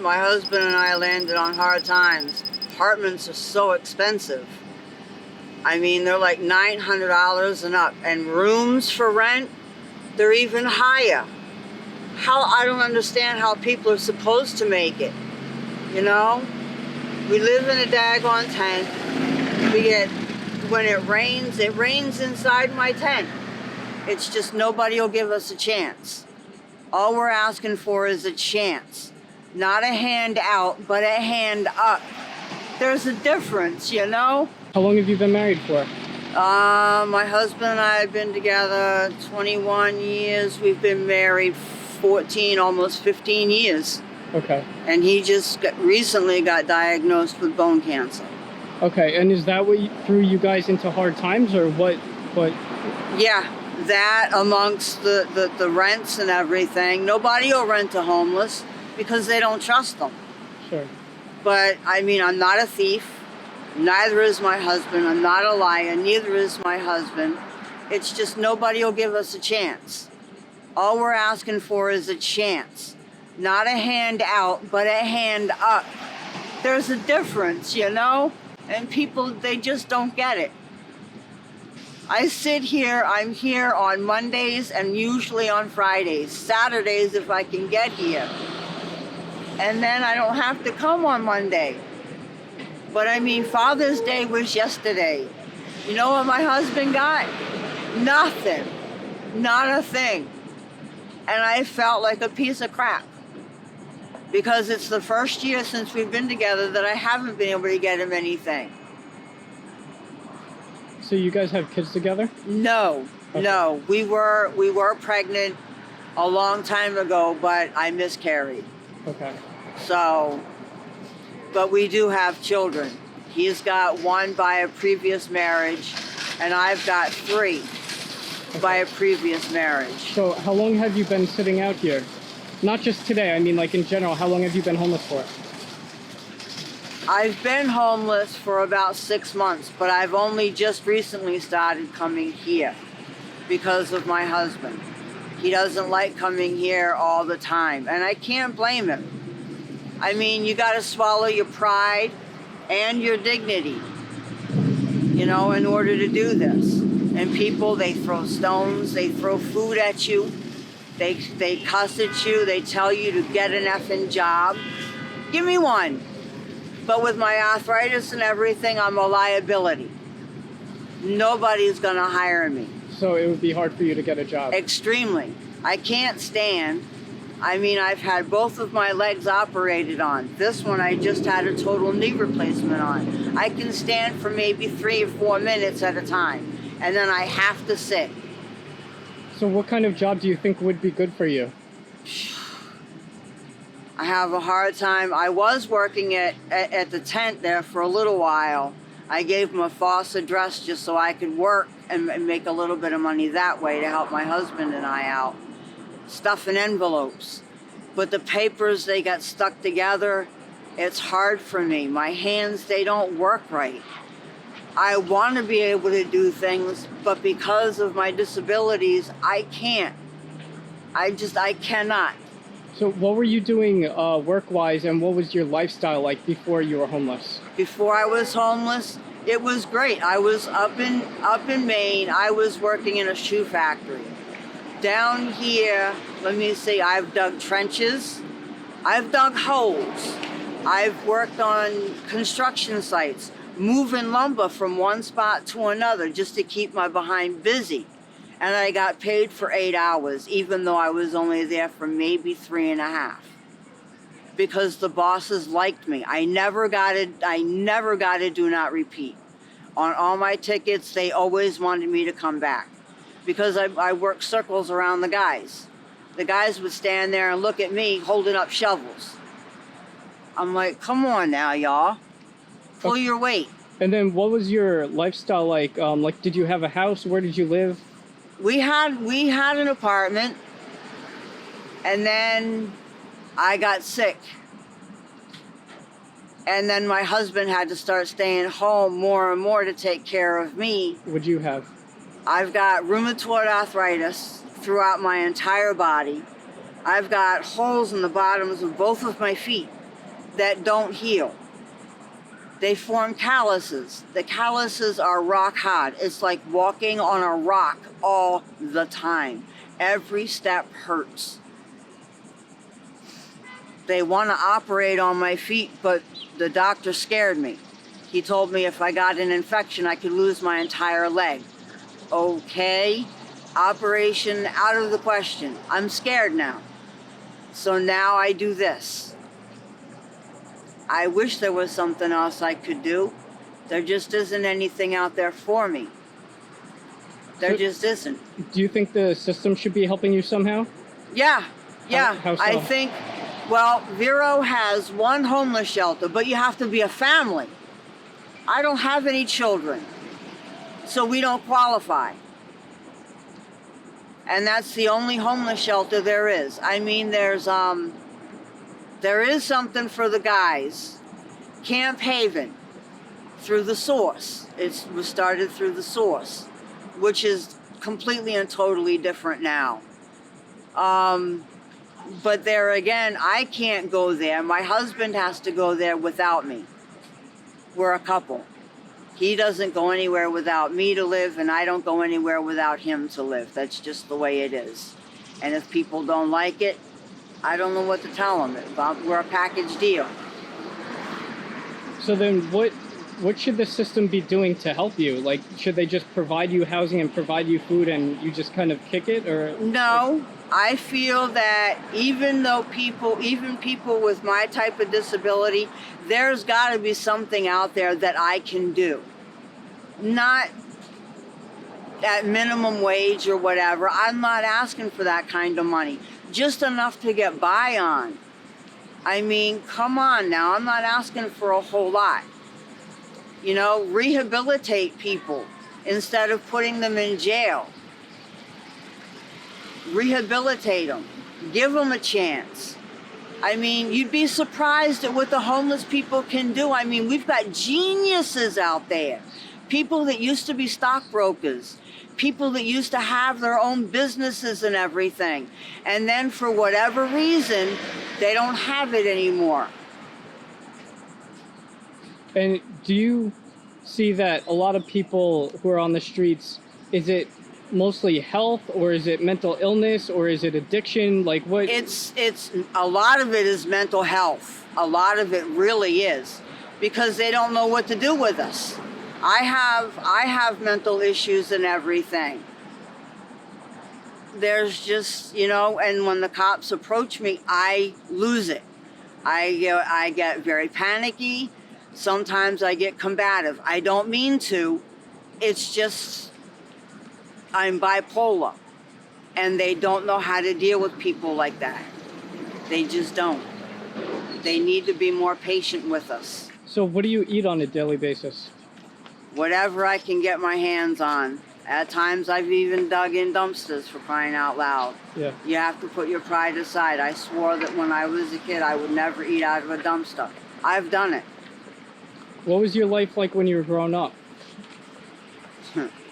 My husband and I landed on hard times. Apartments are so expensive. I mean, they're like $900 and up. And rooms for rent, they're even higher. I don't understand how people are supposed to make it. You know? We live in a daggone tent. When it rains inside my tent. It's just nobody will give us a chance. All we're asking for is a chance. Not a hand out, but a hand up. There's a difference, you know? How long have you been married for? My husband and I have been together 21 years. We've been married 14, almost 15 years. Okay. And he just recently got diagnosed with bone cancer. Okay, and is that what threw you guys into hard times, or what? Yeah, that amongst the rents and everything. Nobody will rent to homeless because they don't trust them. Sure. But, I mean, I'm not a thief. Neither is my husband. I'm not a liar. Neither is my husband. It's just nobody will give us a chance. All we're asking for is a chance. Not a hand out, but a hand up. There's a difference, you know? And people, they just don't get it. I'm here on Mondays and usually on Fridays. Saturdays if I can get here. And then I don't have to come on Monday. But I mean, Father's Day was yesterday. You know what my husband got? Nothing. Not a thing. And I felt like a piece of crap. Because it's the first year since we've been together that I haven't been able to get him anything. So you guys have kids together? No, okay. No. We were pregnant a long time ago, but I miscarried. Okay. So, but we do have children. He's got one by a previous marriage, and I've got 3 by a previous marriage. So how long have you been sitting out here? Not just today, I mean like in general, how long have you been homeless for? I've been homeless for about 6 months, but I've only just recently started coming here because of my husband. He doesn't like coming here all the time, and I can't blame him. I mean, you got to swallow your pride and your dignity, you know, in order to do this. And people, they throw stones, they throw food at you. They cuss at you. They tell you to get an effing job. Give me one. But with my arthritis and everything, I'm a liability. Nobody's going to hire me. So it would be hard for you to get a job? Extremely. I can't stand. I mean, I've had both of my legs operated on. This one I just had a total knee replacement on. I can stand for maybe 3 or 4 minutes at a time. And then I have to sit. So what kind of job do you think would be good for you? I have a hard time. I was working at the tent there for a little while. I gave him a false address just so I could work and make a little bit of money that way to help my husband and I out. Stuff in envelopes. But the papers, they got stuck together. It's hard for me. My hands, they don't work right. I want to be able to do things, but because of my disabilities, I can't. I cannot. So what were you doing work-wise, and what was your lifestyle like before you were homeless? Before I was homeless, it was great. I was up in Maine. I was working in a shoe factory. Down here, let me see, I've dug trenches. I've dug holes. I've worked on construction sites, moving lumber from one spot to another just to keep my behind busy. And I got paid for 8 hours, even though I was only there for maybe 3.5. Because the bosses liked me. I never got a do not repeat. On all my tickets, they always wanted me to come back. Because I worked circles around the guys. The guys would stand there and look at me holding up shovels. I'm like, come on now, y'all. Pull your weight. And then what was your lifestyle like? Did you have a house? Where did you live? We had an apartment, and then I got sick. And then my husband had to start staying home more and more to take care of me. What'd you have? I've got rheumatoid arthritis throughout my entire body. I've got holes in the bottoms of both of my feet. that don't heal. They form calluses. The calluses are rock hard. It's like walking on a rock all the time. Every step hurts. They want to operate on my feet, but the doctor scared me. He told me if I got an infection, I could lose my entire leg. Okay, operation out of the question. I'm scared now. So now I do this. I wish there was something else I could do. There just isn't anything out there for me. There just isn't. Do you think the system should be helping you somehow? Yeah. How so? I think, well, Vero has one homeless shelter, but you have to be a family. I don't have any children, so we don't qualify. And that's the only homeless shelter there is. I mean, there is something for the guys. Camp Haven, through the Source. It was started through the Source, which is completely and totally different now. But there again, I can't go there. My husband has to go there without me. We're a couple. He doesn't go anywhere without me to live, and I don't go anywhere without him to live. That's just the way it is. And if people don't like it, I don't know what to tell them. We're a package deal. So then what should the system be doing to help you? Like, should they just provide you housing and provide you food and you just kind of kick it? Or no, I feel that even people with my type of disability, there's got to be something out there that I can do. Not at minimum wage or whatever. I'm not asking for that kind of money. Just enough to get by on. I mean, come on now. I'm not asking for a whole lot. You know, rehabilitate people instead of putting them in jail. Rehabilitate them. Give them a chance. I mean, you'd be surprised at what the homeless people can do. I mean, we've got geniuses out there. People that used to be stockbrokers. People that used to have their own businesses and everything. And then for whatever reason, they don't have it anymore. And do you see that a lot of people who are on the streets, is it mostly health, or is it mental illness, or is it addiction? Like what? It's a lot of it is mental health. A lot of it really is, because they don't know what to do with us. I have mental issues and everything. There's just, you know, and when the cops approach me, I lose it. I get very panicky. Sometimes I get combative. I don't mean to. It's just I'm bipolar, and they don't know how to deal with people like that. They just don't. They need to be more patient with us. So what do you eat on a daily basis? Whatever I can get my hands on. At times I've even dug in dumpsters, for crying out loud. Yeah. You have to put your pride aside. I swore that when I was a kid I would never eat out of a dumpster. I've done it. What was your life like when you were growing up?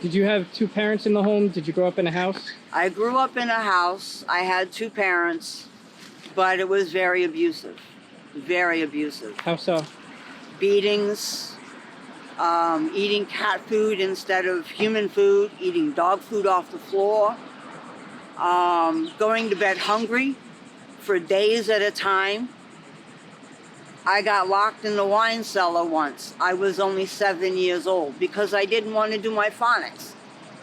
Did you have two parents in the home? Did you grow up in a house? I grew up in a house. I had two parents, but it was very abusive. Very abusive. How so? Beatings, eating cat food instead of human food, eating dog food off the floor, going to bed hungry for days at a time. I got locked in the wine cellar once. I was only 7 years old because I didn't want to do my phonics.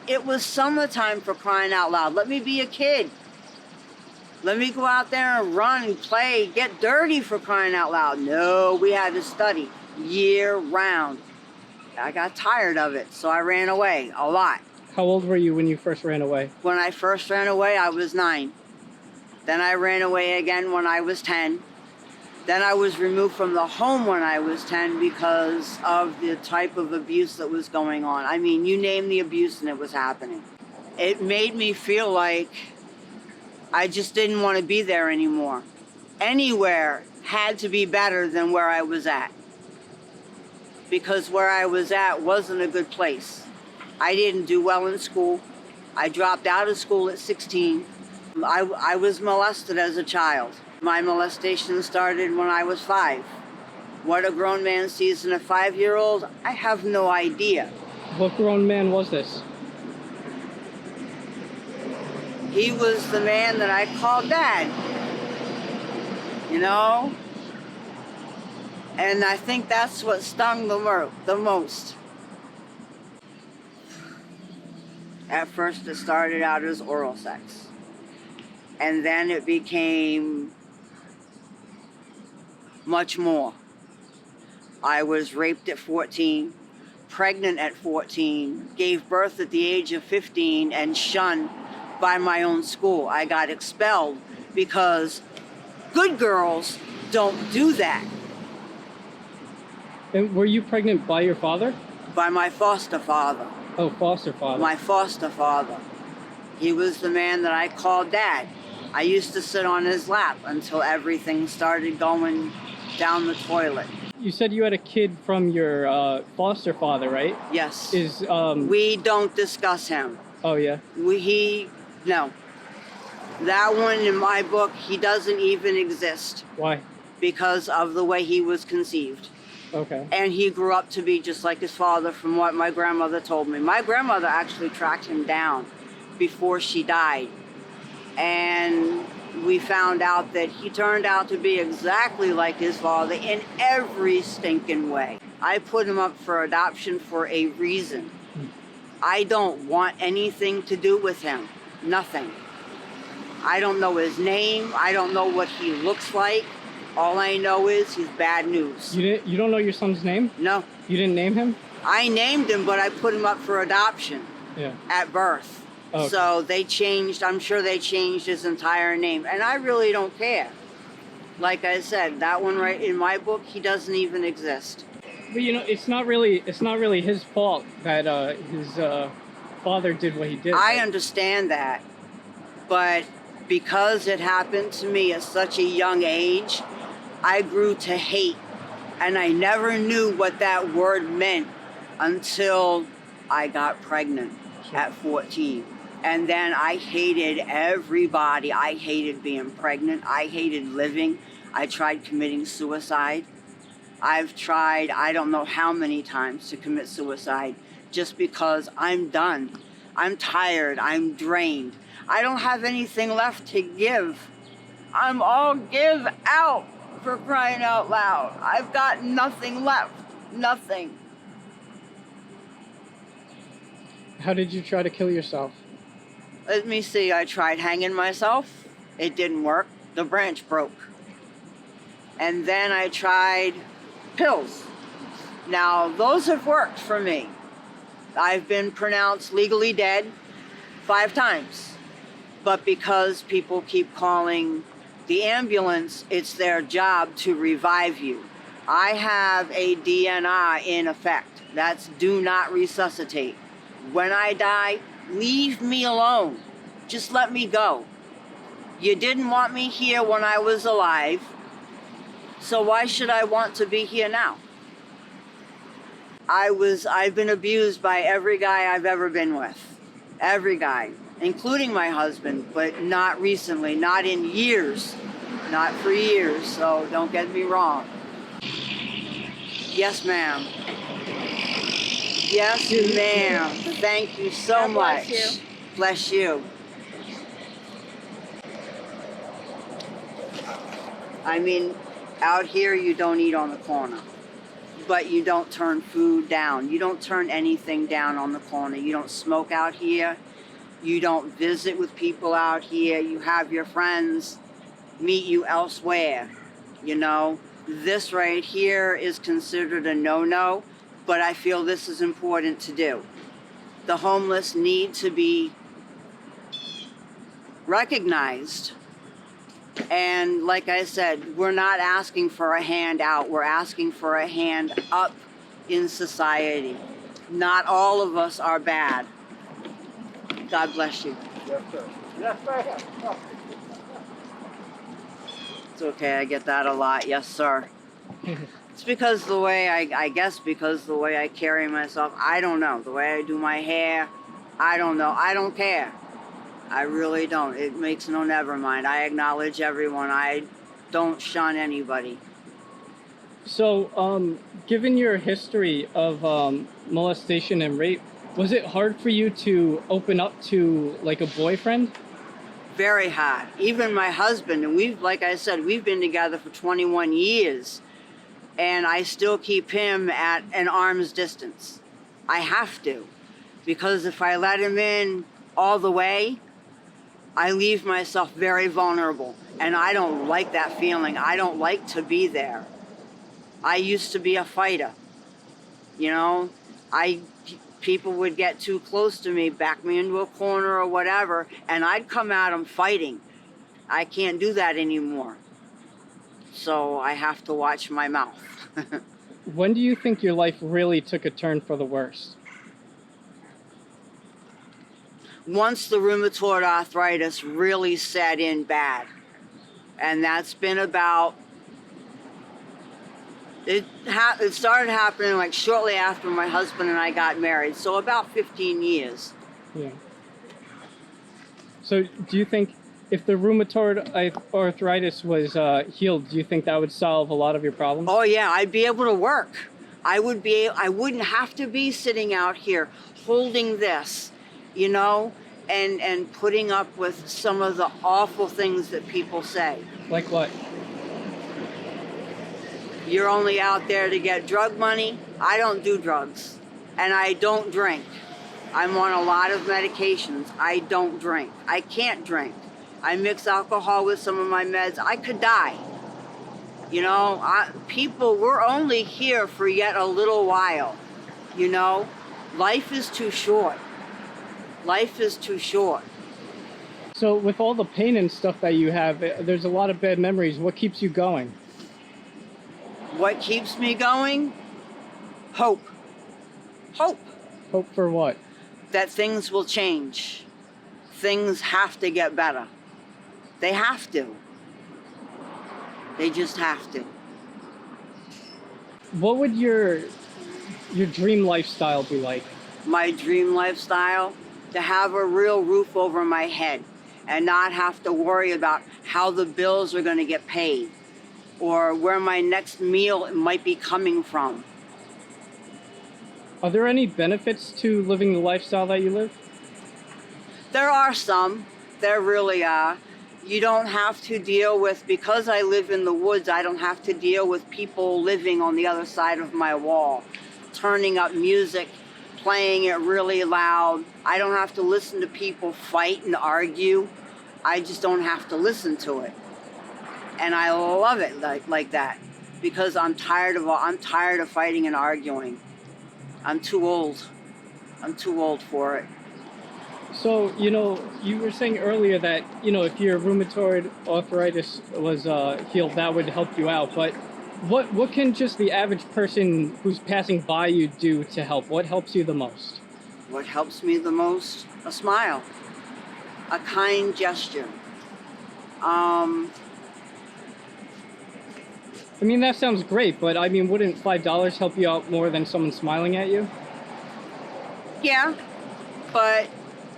It was summertime, for crying out loud. Let me be a kid. Let me go out there and run and play, get dirty, for crying out loud. No, we had to study year round. I got tired of it, so I ran away a lot. How old were you when you first ran away? When I first ran away, I was 9. Then I ran away again when I was 10. Then I was removed from the home when I was 10 because of the type of abuse that was going on. I mean, you name the abuse and it was happening. It made me feel like I just didn't want to be there anymore. Anywhere had to be better than where I was at, because where I was at wasn't a good place. I didn't do well in school. I dropped out of school at 16. I was molested as a child. My molestation started when I was 5. What a grown man sees in a 5-year-old, I have no idea. What grown man was this? He was the man that I called Dad. You know? And I think that's what stung the most. At first it started out as oral sex. And then it became much more. I was raped at 14, pregnant at 14, gave birth at the age of 15, and shunned by my own school. I got expelled because good girls don't do that. And were you pregnant by your father? By my foster father. Oh, foster father. My foster father. He was the man that I called Dad. I used to sit on his lap until everything started going down the toilet. You said you had a kid from your foster father, right? Yes. We don't discuss him. Oh yeah. No. That one in my book, he doesn't even exist. Why? Because of the way he was conceived. Okay. And he grew up to be just like his father, from what my grandmother told me. My grandmother actually tracked him down before she died. And we found out that he turned out to be exactly like his father in every stinking way. I put him up for adoption for a reason. I don't want anything to do with him. Nothing. I don't know his name. I don't know what he looks like. All I know is he's bad news. You don't know your son's name? No. You didn't name him? I named him, but I put him up for adoption. Yeah. At birth. Okay. So I'm sure they changed his entire name. And I really don't care. Like I said, that one right in my book, he doesn't even exist. But it's not really his fault that his father did what he did. I understand that. But because it happened to me at such a young age, I grew to hate. And I never knew what that word meant until I got pregnant at 14. And then I hated everybody. I hated being pregnant. I hated living. I tried committing suicide. I've tried, I don't know how many times, to commit suicide just because I'm done. I'm tired. I'm drained. I don't have anything left to give. I'm all give out, for crying out loud. I've got nothing left. Nothing. How did you try to kill yourself? Let me see, I tried hanging myself. It didn't work. The branch broke. And then I tried pills. Now, those have worked for me. I've been pronounced legally dead 5 times. But because people keep calling the ambulance, it's their job to revive you. I have a DNR in effect. That's do not resuscitate. When I die, leave me alone. Just let me go. You didn't want me here when I was alive, so why should I want to be here now? I've been abused by every guy I've ever been with. Every guy, including my husband, but not recently, not in years, not for years, so don't get me wrong. Yes, ma'am. Yes, ma'am. Thank you so much. Bless you. Bless you. I mean, out here you don't eat on the corner, but you don't turn food down. You don't turn anything down on the corner. You don't smoke out here. You don't visit with people out here. You have your friends meet you elsewhere. This right here is considered a no-no, but I feel this is important to do. The homeless need to be recognized. And like I said, we're not asking for a hand out. We're asking for a hand up in society. Not all of us are bad. God bless you. Yes, sir. Yes, ma'am. It's okay, I get that a lot. Yes, sir. It's because the way I guess because the way I carry myself, I don't know. The way I do my hair, I don't know. I don't care. I really don't. It makes no never mind. I acknowledge everyone. I don't shun anybody. So, given your history of molestation and rape, was it hard for you to open up to like a boyfriend? Very hard. Even my husband, and like I said, we've been together for 21 years, and I still keep him at an arm's distance. I have to, because if I let him in all the way, I leave myself very vulnerable, and I don't like that feeling. I don't like to be there. I used to be a fighter, you know. People would get too close to me, back me into a corner or whatever, and I'd come at them fighting. I can't do that anymore. So I have to watch my mouth. When do you think your life really took a turn for the worse? Once the rheumatoid arthritis really set in bad, and that's been about, it started happening like shortly after my husband and I got married, so about 15 years. Yeah. So do you think if the rheumatoid arthritis was healed, do you think that would solve a lot of your problems? Oh yeah, I'd be able to work. I wouldn't have to be sitting out here holding this, you know, and putting up with some of the awful things that people say. Like what? You're only out there to get drug money. I don't do drugs, and I don't drink. I'm on a lot of medications. I don't drink. I can't drink. I mix alcohol with some of my meds. I could die. You know, people, we're only here for yet a little while. You know, life is too short. Life is too short. So with all the pain and stuff that you have, there's a lot of bad memories. What keeps you going? What keeps me going? Hope. Hope Hope for what? that things will change. Things have to get better. They have to. They just have to. What would your dream lifestyle be like? My dream lifestyle, to have a real roof over my head and not have to worry about how the bills are going to get paid or where my next meal might be coming from. Are there any benefits to living the lifestyle that you live? There are some. There really are. You don't have to deal with, because I live in the woods, I don't have to deal with people living on the other side of my wall, turning up music, playing it really loud. I don't have to listen to people fight and argue. I just don't have to listen to it. And I love it like that, because I'm tired of fighting and arguing. I'm too old. I'm too old for it. So, you know, you were saying earlier that, you know, if your rheumatoid arthritis was healed, that would help you out. But what can just the average person who's passing by you do to help? What helps you the most? What helps me the most? A smile. A kind gesture. I mean, that sounds great, but I mean, wouldn't $5 help you out more than someone smiling at you? Yeah, but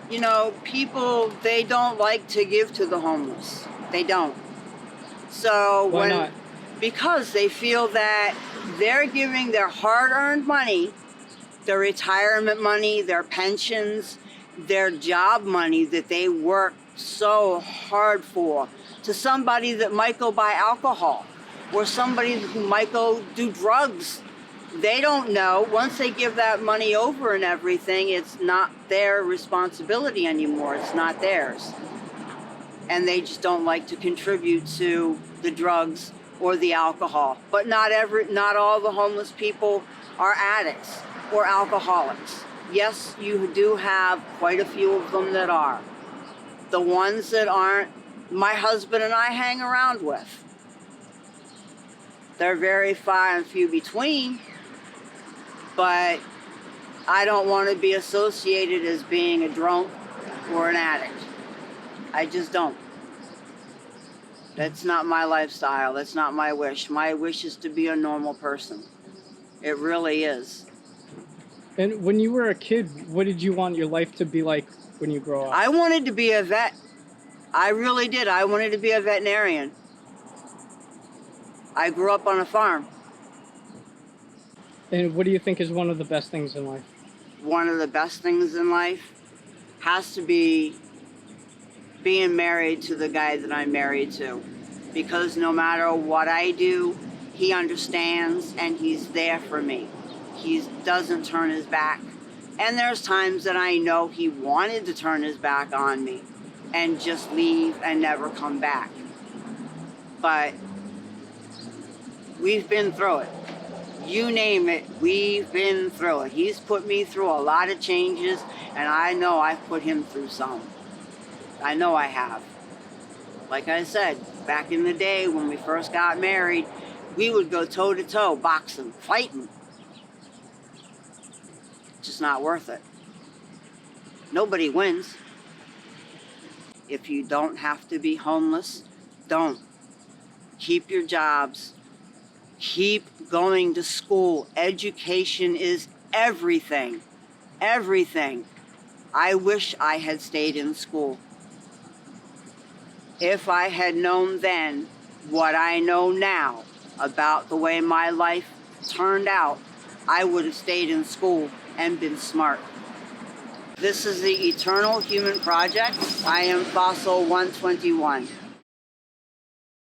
you know, people, they don't like to give to the homeless. They don't. So Why not? Because they feel that they're giving their hard-earned money, their retirement money, their pensions, their job money that they work so hard for, to somebody that might go buy alcohol or somebody who might go do drugs. They don't know. Once they give that money over and everything, it's not their responsibility anymore. It's not theirs. And they just don't like to contribute to the drugs or the alcohol. But not all the homeless people are addicts or alcoholics. Yes, you do have quite a few of them that are. The ones that aren't, my husband and I hang around with. They're very far and few between. But I don't want to be associated as being a drunk or an addict. I just don't. That's not my lifestyle. That's not my wish. My wish is to be a normal person. It really is. And when you were a kid, what did you want your life to be like when you grow up? I wanted to be a vet. I really did. I wanted to be a veterinarian. I grew up on a farm. And what do you think is one of the best things in life? One of the best things in life has to be being married to the guy that I'm married to. Because no matter what I do, he understands and he's there for me. He doesn't turn his back. And there's times that I know he wanted to turn his back on me and just leave and never come back. But we've been through it. You name it, we've been through it. He's put me through a lot of changes, and I know I've put him through some. I know I have. Like I said, back in the day when we first got married, we would go toe to toe, boxing, fighting. Just not worth it. Nobody wins. If you don't have to be homeless, don't. Keep your jobs. Keep going to school. Education is everything. Everything. I wish I had stayed in school. If I had known then what I know now about the way my life turned out, I would have stayed in school and been smart. This is the Eternal Human Project. I am Fossil 121.